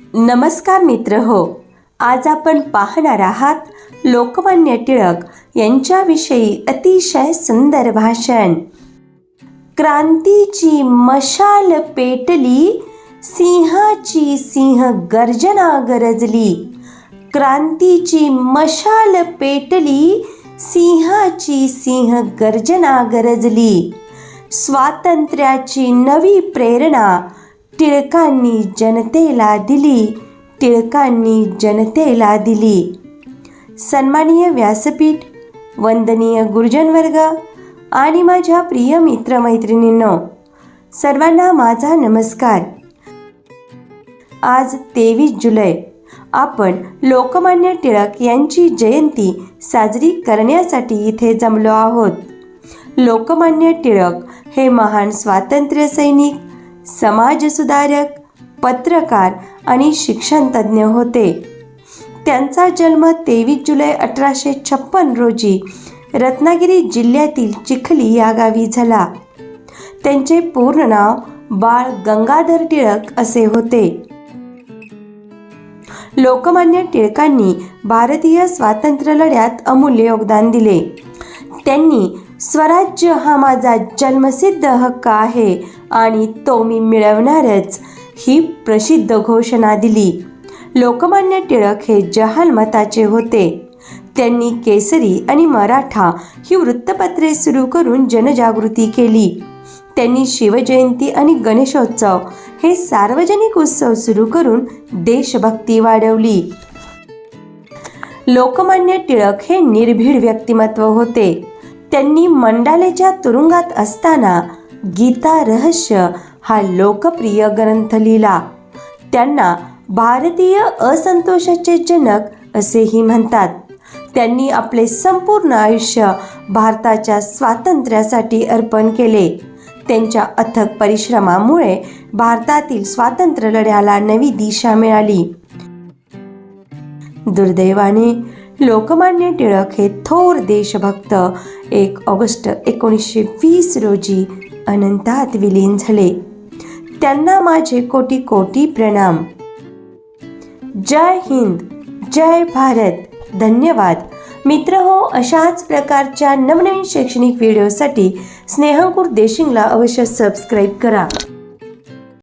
नमस्कार मित्र हो, आज आपण पाहणार आहात लोकमान्य टिळक यांच्याविषयी अतिशय सुंदर भाषण. क्रांतीची मशाल पेटली, सिंहाची सिंह गर्जना गरजली. क्रांतीची मशाल पेटली, सिंहाची सिंह गर्जना गरजली. स्वातंत्र्याची नवी प्रेरणा टिळकांनी जनतेला दिली, टिळकांनी जनतेला दिली. सन्माननीय व्यासपीठ, वंदनीय गुरुजन वर्ग आणि माझ्या प्रिय मित्रमैत्रिणींनो, सर्वांना माझा नमस्कार. आज 23 जुलै आपण लोकमान्य टिळक यांची जयंती साजरी करण्यासाठी इथे जमलो आहोत. लोकमान्य टिळक हे महान स्वातंत्र्य सैनिक, समाजसुधारक, पत्रकार आणि शिक्षणतज्ञ होते. त्यांचा जन्म 23 जुलै 1856 रोजी रत्नागिरी जिल्ह्यातील चिखली या गावी झाला. त्यांचे पूर्ण नाव बाळ गंगाधर टिळक असे होते. लोकमान्य टिळकांनी भारतीय स्वातंत्र्य लढ्यात अमूल्य योगदान दिले. त्यांनी स्वराज्य हा माझा जन्मसिद्ध हक्क आहे आणि तो मी मिळवणारच ही प्रसिद्ध घोषणा दिली. लोकमान्य टिळक हे जहाल मताचे होते. त्यांनी केसरी आणि मराठा ही वृत्तपत्रे सुरू करून जनजागृती केली. त्यांनी शिवजयंती आणि गणेशोत्सव हे सार्वजनिक उत्सव सुरू करून देशभक्ती वाढवली. लोकमान्य टिळक हे निर्भीड व्यक्तिमत्व होते. त्यांनी मंडालेच्या तुरुंगात असताना गीता रहस्य हा लोकप्रिय ग्रंथ लिहिला. त्यांना भारतीय असंतोषाचे जनक असेही म्हणतात. त्यांनी आपले संपूर्ण आयुष्य भारताच्या स्वातंत्र्यासाठी अर्पण केले. त्यांच्या अथक परिश्रमामुळे भारतातील स्वातंत्र्य लढ्याला नवी दिशा मिळाली. दुर्दैवाने लोकमान्य टिळक हे थोर देशभक्त 1 ऑगस्ट 1920 रोजी अनंतात विलीन झाले. त्यांना माझे कोटी कोटी प्रणाम. जय हिंद, जय भारत. धन्यवाद मित्र हो. अशाच प्रकारच्या नवनवीन शैक्षणिक व्हिडिओसाठी स्नेहांकुर देशिंगला अवश्य सबस्क्राईब करा.